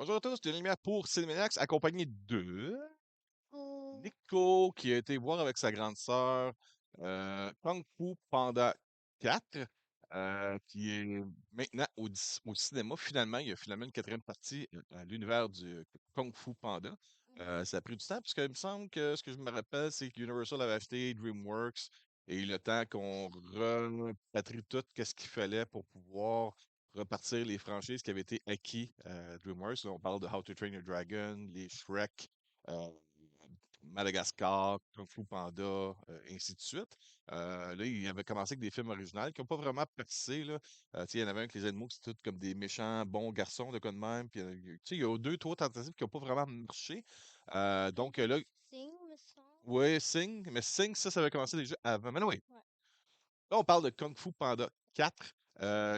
Bonjour à tous, de lumière pour Cinémax, accompagné de Ou Nico, qui a été voir avec sa grande sœur Kung Fu Panda 4, qui est maintenant au cinéma. Finalement, il y a finalement une quatrième partie à l'univers du Kung Fu Panda. Ça a pris du temps, parce qu'il me semble que ce que je me rappelle, c'est que Universal avait acheté DreamWorks et le temps qu'on repatrie tout ce qu'il fallait pour pouvoir repartir les franchises qui avaient été acquis à DreamWorks. Là, on parle de How to Train Your Dragon, les Shrek, euh, Madagascar, Kung Fu Panda, ainsi de suite. Là, il avait commencé avec des films originaux qui n'ont pas vraiment percé, là. Tu sais, il y en avait un avec les animaux, c'était tout comme des méchants bons garçons, de quoi de même. Puis, tu sais, il y a deux, trois tentatives qui n'ont pas vraiment marché. Donc là, Sing, me semble. ouais, Sing, mais Sing, ça avait commencé déjà avant. Mais non, oui. Ouais. Là, on parle de Kung Fu Panda 4,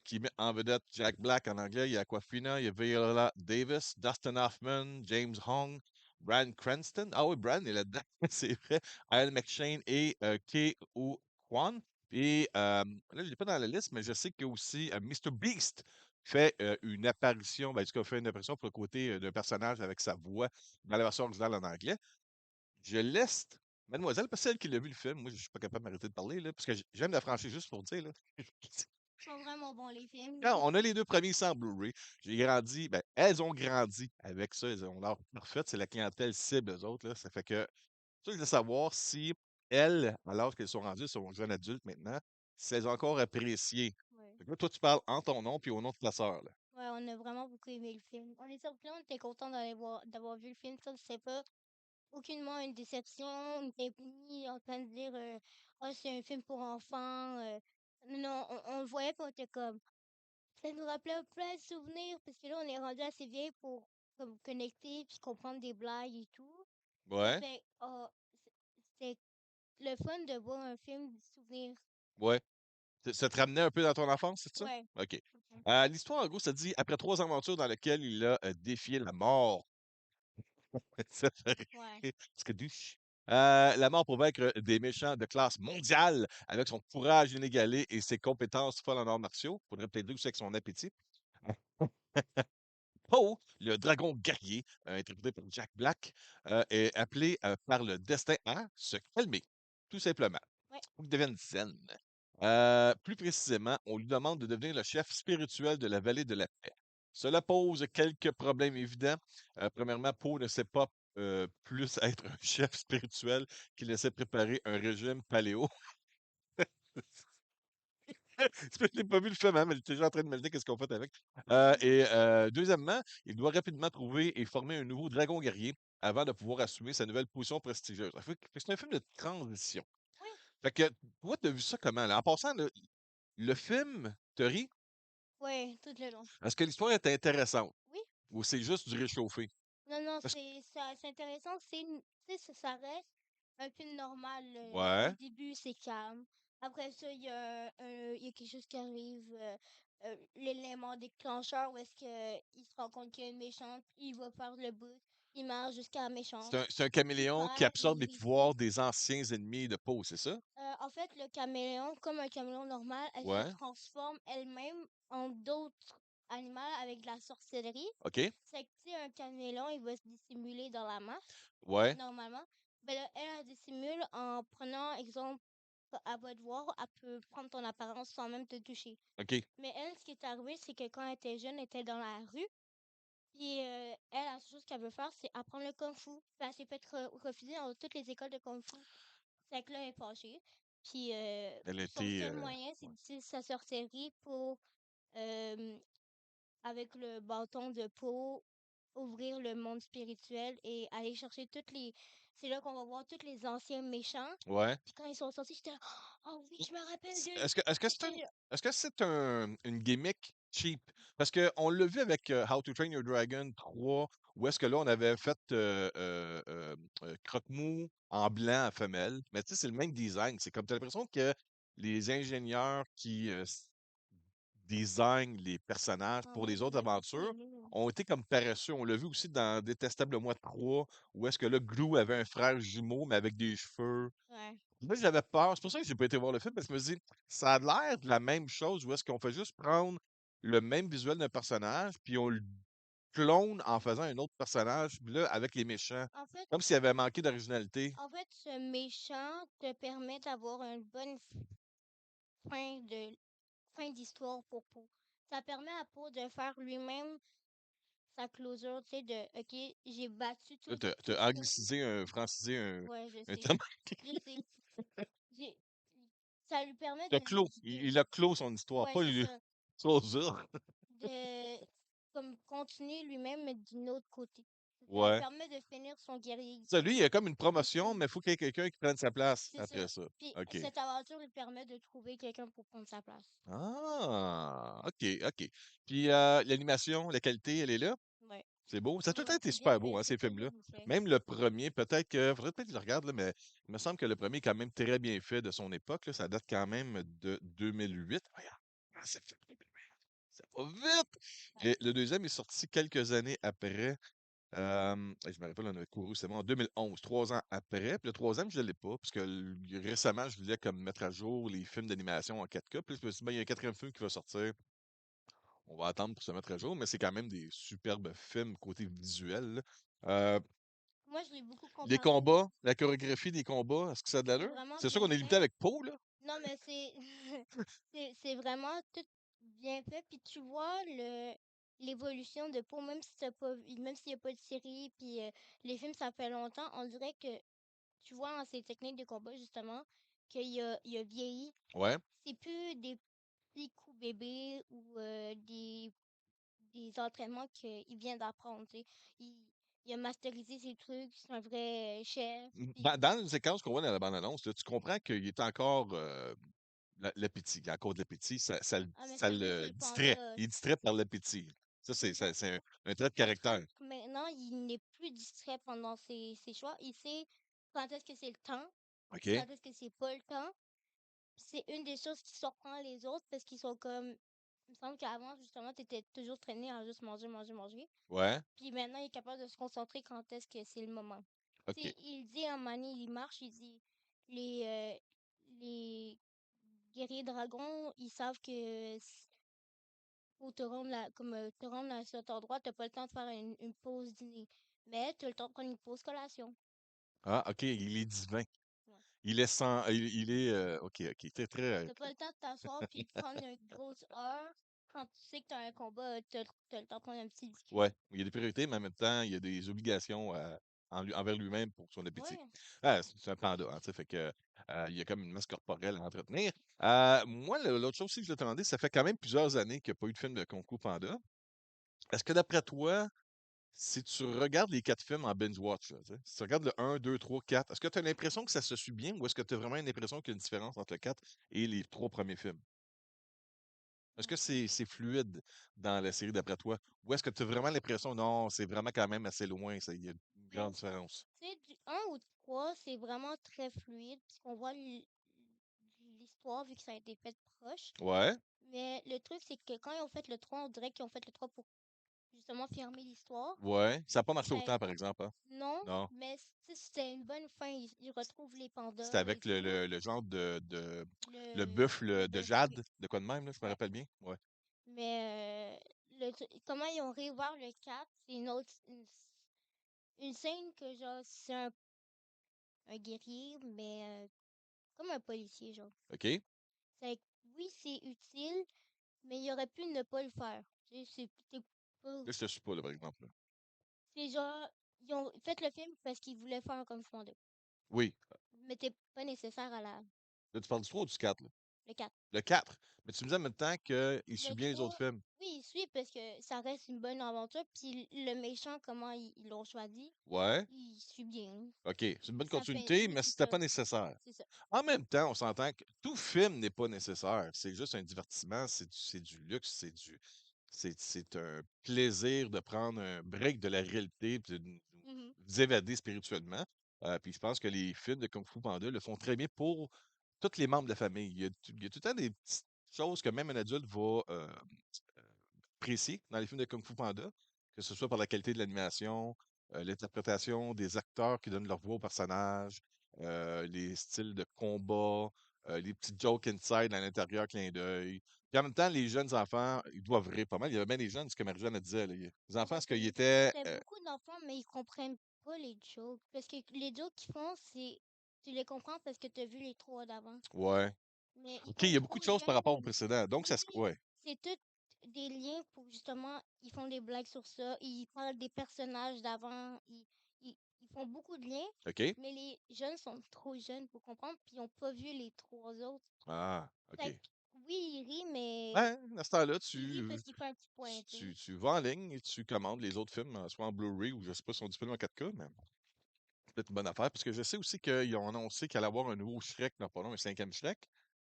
qui met en vedette Jack Black en anglais. Il y a Aquafina, il y a Viola Davis, Dustin Hoffman, James Hong, Bryan Cranston. Ah oui, Bryan est là-dedans, c'est vrai. Ian McShane et Ke O Kwan. Et là, je ne l'ai pas dans la liste, mais je sais que aussi Mr. Beast fait une apparition, ben, en tout cas, fait une apparition pour le côté d'un personnage avec sa voix dans la version originale en anglais. Je laisse Mademoiselle, parce que c'est elle qui l'a vu le film. Moi, je suis pas capable de m'arrêter de parler, là, parce que j'aime la franchise juste pour dire, là. Ils sont vraiment bons, les films. Quand on a les deux premiers sans Blu-ray. J'ai grandi, ben, elles ont grandi avec ça. Elles ont l'air parfaites. C'est la clientèle cible, eux autres, là. Ça fait que, ça, je voulais savoir si elles, alors qu'elles sont rendues, elles sont jeunes adultes maintenant, si elles ont encore apprécié. Ouais. Fait que là, toi, tu parles en ton nom puis au nom de ta sœur, là. Ouais, on a vraiment beaucoup aimé le film. On est sortis, on était contents d'avoir vu le film. Ça, c'est pas aucunement une déception. On était ni en train de dire, oh, c'est un film pour enfants. Non, on le voyait, puis on était comme, ça nous rappelait plein de souvenirs, parce que là, on est rendu assez vieille pour comme, connecter, puis comprendre des blagues et tout. Ça Ouais, fait, oh, c'était le fun de voir un film de souvenirs. ouais. Ça te ramenait un peu dans ton enfance, c'est ça? Ouais. OK. L'histoire, en gros, ça dit, après 3 aventures dans lesquelles il a défié la mort. Ça fait Ouais. rire, parce que douche. La mort pour vaincre des méchants de classe mondiale avec son courage inégalé et ses compétences folles en arts martiaux. Faudrait peut-être dire aussi avec son appétit. Poe, le dragon guerrier, interprété par Jack Black, est appelé par le destin à se calmer, tout simplement, Ouais. pour qu'il devienne zen. Plus précisément, on lui demande de devenir le chef spirituel de la vallée de la paix. Cela pose quelques problèmes évidents. Premièrement, Poe ne sait pas plus être un chef spirituel qu'il ne sait préparer un régime paléo. Je n'ai pas vu le film, hein, mais j'étais déjà en train de me dire qu'est-ce qu'on fait avec. Deuxièmement, il doit rapidement trouver et former un nouveau dragon guerrier avant de pouvoir assumer sa nouvelle position prestigieuse. Fait que c'est un film de transition. Oui, Fait que, toi, t'as vu ça comment, là? En passant, le film te rit? ouais, tout le long. Est-ce que l'histoire est intéressante? Oui, Ou c'est juste du réchauffé? non, non, Parce- c'est intéressant. Tu sais, ça reste un film normal. Au Ouais, début, c'est calme. Après ça, il y a quelque chose qui arrive. L'élément déclencheur où est-ce que il se rend compte qu'il y a une méchante, il va faire le bout, il marche jusqu'à la méchante, c'est un il caméléon qui perd, absorbe il les pouvoirs réussit. des anciens ennemis de Poe, c'est ça? En fait, le caméléon, comme un caméléon normal, elle se Ouais, transforme elle-même en d'autres animaux avec de la sorcellerie. OK, C'est que, tu sais, un caméléon, il va se dissimuler dans la masse, ouais, normalement. Ben là, elle dissimule en prenant, exemple, à va te voir, elle peut prendre ton apparence sans même te toucher. OK, Mais elle, ce qui est arrivé, c'est que quand elle était jeune, elle était dans la rue. Puis elle, la seule chose qu'elle veut faire, c'est apprendre le kung-fu. Puis elle s'est fait refuser dans toutes les écoles de kung-fu. C'est que là, elle est fâchée. Puis elle a son été... seul moyen, c'est ouais. d'utiliser sa sorcellerie pour, euh, avec le bâton de peau, ouvrir le monde spirituel et aller chercher toutes les. C'est là qu'on va voir tous les anciens méchants. Ouais. Puis quand ils sont sortis, j'étais là, oh oui, je me rappelle C d'eux. est-ce que c'est J'étais là, une gimmick cheap? Parce qu'on l'a vu avec, How to Train Your Dragon 3, où est-ce que là, on avait fait, Croque-Mou en blanc à femelle. Mais tu sais, c'est le même design. C'est comme tu as l'impression que les ingénieurs qui, designent les personnages ah pour ouais, les autres j'avais beaucoup aventures aimé. ont été comme paresseux. On l'a vu aussi dans Détestable Moi 3, où est-ce que là, Gru avait un frère jumeau, mais avec des cheveux. Ouais. Moi, j'avais peur. C'est pour ça que j'ai pas été voir le film, parce que je me dis, ça a l'air de la même chose, où est-ce qu'on fait juste prendre le même visuel d'un personnage, puis clone en faisant un autre personnage, puis là, avec les méchants. En fait, Comme s'il avait manqué d'originalité. ce méchant te permet d'avoir une bonne fin de fin d'histoire pour Poe. Ça permet à Poe de faire lui-même sa closure, tu sais, de OK, j'ai battu Là, tout t'as ça. anglicisé, francisé Ouais, je un sais. terme. Je sais. J'ai ça lui permet Il a clos. Il a clos son histoire, ouais, pas c'est lui. ça. Closure. De comme continuer lui-même mais d'un autre côté. Ça lui Ouais. permet de finir son guerrier. Ça, lui, il a comme une promotion, mais il faut qu'il y ait quelqu'un qui prenne sa place C'est après ça. ça. Puis OK. cette aventure lui permet de trouver quelqu'un pour prendre sa place. Ah, OK, OK. Puis l'animation, la qualité, elle est là? Ouais. C'est beau. Ça a tout le temps été C'est bien super beau, fait, hein, ces c'est bien films-là. fait. Même le premier, peut-être que, faudrait peut-être que je le regarde, là, mais il me semble que le premier est quand même très bien fait de son époque, là. Ça date quand même de 2008. Regarde, ça va vite! Ouais. Et le deuxième est sorti quelques années après. Je me rappelle, on avait couru, c'est bon, en 2011, 3 ans après. Puis le troisième, je ne l'ai pas, parce que récemment, je voulais comme mettre à jour les films d'animation en 4K. Puis je me suis dit, ben, il y a un quatrième film qui va sortir. On va attendre pour se mettre à jour, mais c'est quand même des superbes films côté visuel, là. Euh, Moi, je l'ai beaucoup les comparé. combats, la chorégraphie des combats, est-ce que ça a de C'est l'allure? vraiment C'est sûr bien qu'on est limité fait. avec Poe, là. Non, mais c'est c'est vraiment tout bien fait. Puis tu vois l'évolution de Poe, même si t'as pas même s'il n'y a pas de série, puis les films ça fait longtemps, on dirait que tu vois en ses techniques de combat justement qu'il a vieilli. Ouais. C'est plus des petits coups bébés ou des entraînements qu'il vient d'apprendre. Tu sais. Il a masterisé ses trucs, c'est un vrai chef. Dans, Puis dans une séquence qu'on voit dans la bande-annonce, là, tu comprends qu'il est encore l'appétit. À cause de l'appétit, ah mais ça ça lui le c'est le distrait. panda. Il est distrait par l'appétit. Ça, C'est ça. c'est un trait de Sauf que caractère. maintenant, il n'est plus distrait pendant ses choix. Il sait quand est-ce que c'est le temps, OK? quand est-ce que c'est pas le temps. C'est une des choses qui surprend les autres parce qu'ils sont comme. Il me semble qu'avant, justement, tu étais toujours traîné à juste manger, manger, manger. Ouais. Puis maintenant, il est capable de se concentrer quand est-ce que c'est le moment. Tu OK. sais, il dit à un moment donné, il marche, il dit les, les guerriers dragons, ils savent que pour te rendre comme te rendre à cet endroit, t'as pas le temps de faire une pause dîner. Mais tu as le temps de prendre une pause collation. Ah, OK, il est divin. Ouais. Il est sans. Il est. OK, OK. Très, très. T'as pas le temps de t'asseoir puis de prendre une grosse heure. Quand tu sais que t'as un combat, t'as le temps de prendre un petit disque. Ouais. Il y a des priorités, mais en même temps, il y a des obligations envers lui-même pour son appétit. Ouais. Ah, c'est un panda, hein, tu sais, fait que il y a comme une masse corporelle à entretenir. Moi, l'autre chose aussi que je voulais te demander, ça fait quand même plusieurs années qu'il n'y a pas eu de film de Kung Fu Panda. Est-ce que d'après toi, si tu regardes les 4 films en binge-watch, là, tu sais, si tu regardes le 1, 2, 3, 4, est-ce que tu as l'impression que ça se suit bien ou est-ce que tu as vraiment l'impression qu'il y a une différence entre le 4 et les 3 premiers films? Est-ce que Mhm. c'est fluide dans la série d'après toi? Ou est-ce que tu as vraiment l'impression, non, c'est vraiment quand même assez loin, il y a une Ben, grande différence? tu sais, du un au 3 c'est vraiment très fluide, puisqu'on voit l'histoire vu que ça a été fait proche. Ouais, Mais le truc, c'est que quand ils ont fait le 3 on dirait qu'ils ont fait le 3 pour justement fermer l'histoire. ouais. Ça n'a pas marché Ça, autant, par exemple, hein? non, Non. mais tu sais, c'était une bonne fin. Ils retrouvent les C'était pandas et avec tout. le genre le Le buffle de bœuf, oui. Jade, de quoi de même, là, je me Ouais. rappelle bien. Ouais. Mais comment ils ont réouvert le 4 c'est une scène que, genre, c'est un guerrier, mais comme un policier, genre. OK? C'est, oui, c'est utile, mais il aurait pu ne pas le faire. Tu sais, pas- Là, je te suis pas, là, par exemple, là. c'est genre, ils ont fait le film parce qu'ils voulaient faire un Kung Fu Panda. Oui. Mais t'es pas nécessaire à Là, tu parles du 3 ou du 4, là? le 4. Le 4. Mais tu me dis en même temps qu'il suit Le bien les autres 3, films. oui, il suit parce que ça reste une bonne aventure. Puis le méchant, comment ils l'ont choisi, Ouais. il suit bien. OK. C'est une bonne Ça fait, continuité, oui, mais c'est c'était ça. pas nécessaire. C'est ça. En même temps, on s'entend que tout film n'est pas nécessaire. C'est juste un divertissement, c'est du luxe, c'est un plaisir de prendre un break de la réalité puis de nous Mhm. évader spirituellement. Puis je pense que les films de Kung Fu Panda le font très bien pour tous les membres de la famille. Il y a tout le temps des petites choses que même un adulte va apprécier dans les films de Kung Fu Panda, que ce soit par la qualité de l'animation, l'interprétation des acteurs qui donnent leur voix aux personnages, les styles de combat. les petites jokes inside à l'intérieur, clin d'œil. Puis en même temps, les jeunes enfants, ils doivent rire pas mal. Il y avait bien des jeunes, ce que Marie-Jeanne elle disait, là. Les enfants, est-ce qu'ils étaient. T'as beaucoup d'enfants, mais ils comprennent pas les jokes. Parce que les jokes qu'ils font, c'est. Tu les comprends parce que t'as vu les trois d'avant. Ouais. Mais ils OK, il sont y a beaucoup trop de choses par jeunes. rapport au précédent. Donc, Oui, ça se. oui. Ouais. C'est tout des liens pour justement. Ils font des blagues sur ça. Ils parlent des personnages d'avant. Ils font beaucoup de liens. OK. Mais les jeunes sont trop jeunes pour comprendre. Puis ils n'ont pas vu les trois autres. Ah, Fait OK. que, oui, ils rient, mais Ben, à ce temps-là, ils rient parce qu'ils font un petit point, tu sais. tu vas en ligne et tu commandes les autres films, soit en Blu-ray ou je sais pas si on disponibles en 4K, mais c'est peut-être une bonne affaire. Parce que je sais aussi qu'ils ont annoncé qu'il allait y avoir un nouveau Shrek, non, pas non, un cinquième Shrek.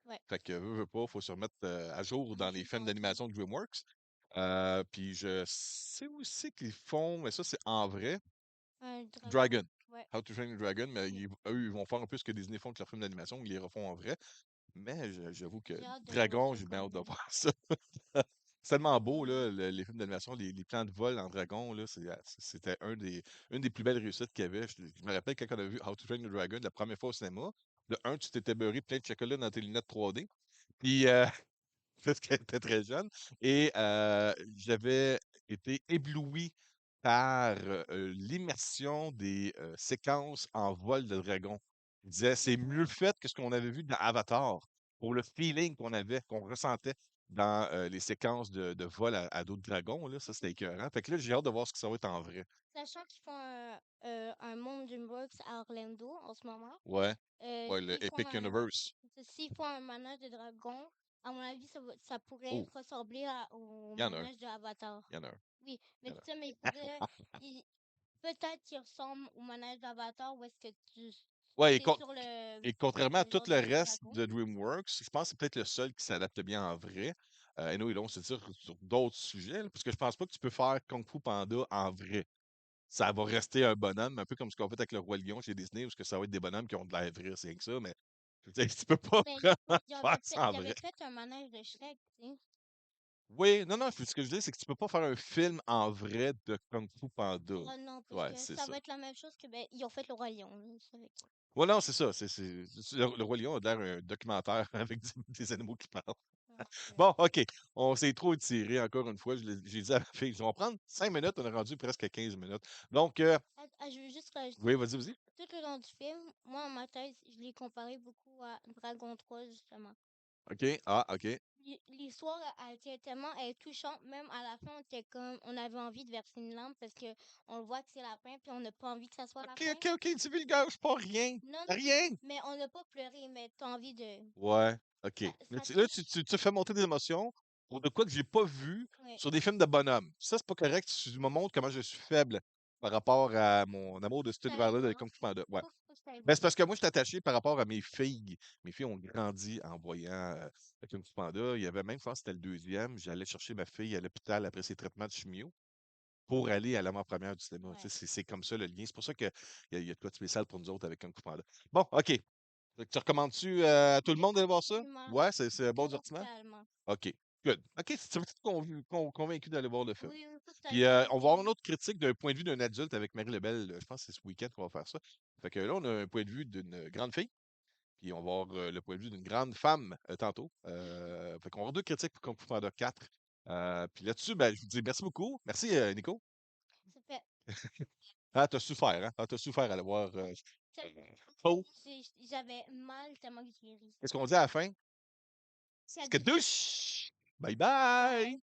Ouais. Fait que, veut pas, faut se remettre à jour Moi, dans je les suis films tentée. d'animation de DreamWorks. Puis je sais aussi qu'ils font, mais ça, c'est en vrai, Un dragon. Dragon. Ouais. How to Train Your Dragon, mais Mm. eux, ils vont faire un peu ce que Disney font avec leurs films d'animation, ils les refont en vrai. Mais j'avoue que J'ai hâte de voir Dragon, ça j'ai bien comme hâte de tel. voir ça. C'est tellement beau, Mhm. là, les films d'animation, les plans de vol en dragon, là, c'était une des plus belles réussites qu'il y avait. Je me rappelle quand on a vu How to Train Your Dragon la première fois au cinéma. Le un, tu t'étais beurré plein de chocolat dans tes lunettes 3D. Puis, parce qu'elle était très jeune. Et j'avais été ébloui par l'immersion des séquences en vol de dragon. Il disait, c'est mieux fait que ce qu'on avait vu dans Avatar, pour le feeling qu'on avait, qu'on ressentait dans les séquences de vol à d'autres dragons. Là, ça, c'était écœurant. Fait que là, j'ai hâte de voir ce que ça va être en vrai. Sachant qu'ils font un monde DreamWorks à Orlando en ce moment, Ouais, ouais, le s'ils font Epic Universe. un manège de dragon, à mon avis, ça pourrait Oh, ressembler au il y en a un. manège de Avatar. Il y en a un. Oui, Il y mais en a tu sais, mais peut-être qu'il ressemble au manège d'Avatar où est-ce que Ouais, t'es sur et contrairement à le tout genre le de reste dragon. de DreamWorks, je pense que c'est peut-être le seul qui s'adapte bien en vrai. Et nous, on se dire sur d'autres sujets, là, parce que je pense pas que tu peux faire Kung Fu Panda en vrai. Ça va rester un bonhomme, un peu comme ce qu'on fait avec le Roi Lion chez Disney, où que ça va être des bonhommes qui ont de l'air vrai, c'est que ça, mais je veux dire, tu peux pas Mais vraiment faire ça en il vrai. avait fait un manège de Shrek, tu sais. Oui, non, non, ce que je dis, c'est que tu peux pas faire un film en vrai de Kung Fu Panda. Oh non, parce Ouais, que c'est ça ça. va être la même chose que, ben, ils ont fait le Roi Lion, là, ça va être- Ouais, non, c'est ça. Le Roi Lion a l'air un documentaire avec des animaux qui parlent. Ouais, ouais. Bon, OK. On s'est trop tiré encore une fois. J'ai dit à ma fille, on va prendre 5 minutes. On est rendu presque à 15 minutes. Donc, Je veux juste oui, rajouter, vas-y, vas-y. tout le long du film, moi, en ma tête, je l'ai comparé beaucoup à Dragon 3, justement. OK. Ah, OK. L'histoire, elle tient tellement, elle est touchante. Même à la fin, on avait envie de verser une larme parce que on le voit que c'est la fin, puis on n'a pas envie que ça soit la OK, fin. OK, OK. Divulgage, pas rien. Non, non, Rien. mais on n'a pas pleuré, mais t'as envie de... Ouais, OK. Ça Là, touche. tu fais monter des émotions pour de quoi que j'ai pas vu Ouais. sur des films de bonhomme. Ça, c'est pas correct. Tu me montres comment je suis faible par rapport à mon amour de Faut que cet t'ailles univers-là de voir. Kung Fu Panda. Ouais. Faut que t'ailles Ben, voir. c'est parce que moi, je suis attaché par rapport à mes filles. Mes filles ont grandi en voyant Kung Fu Panda. Il y avait même, je pense que c'était le deuxième. J'allais chercher ma fille à l'hôpital après ses traitements de chimio pour aller à l'avant-première du cinéma. Tu Ouais. sais, c'est comme ça le lien. C'est pour ça qu'il y a de quoi de spécial pour nous autres avec Kung Fu Panda. Bon, OK. Fait que tu recommandes-tu à tout le monde d'aller voir ça? Absolument. Ouais, c'est un bon divertissement? Totalement. OK. Good. OK, tu es convaincu d'aller voir le film. Oui, oui, faut que t'ailles Puis voir. on va avoir une autre critique d'un point de vue d'un adulte avec Marie Lebel. Je pense que c'est ce week-end qu'on va faire ça. Fait que là, on a un point de vue d'une grande fille. Puis on va avoir le point de vue d'une grande femme tantôt. Fait qu'on va avoir deux critiques pour Kung Fu Panda 4. Puis là-dessus, ben, je vous dis merci beaucoup. Merci, Nico. Ça fait... Ah, t'as souffert, hein? Ah, t'as souffert à aller voir ça- Faux. J'avais mal tellement que j'ai ri. Qu'est-ce qu'on dit à la fin? Ça C'est que douche. douche! Bye Bye. bye!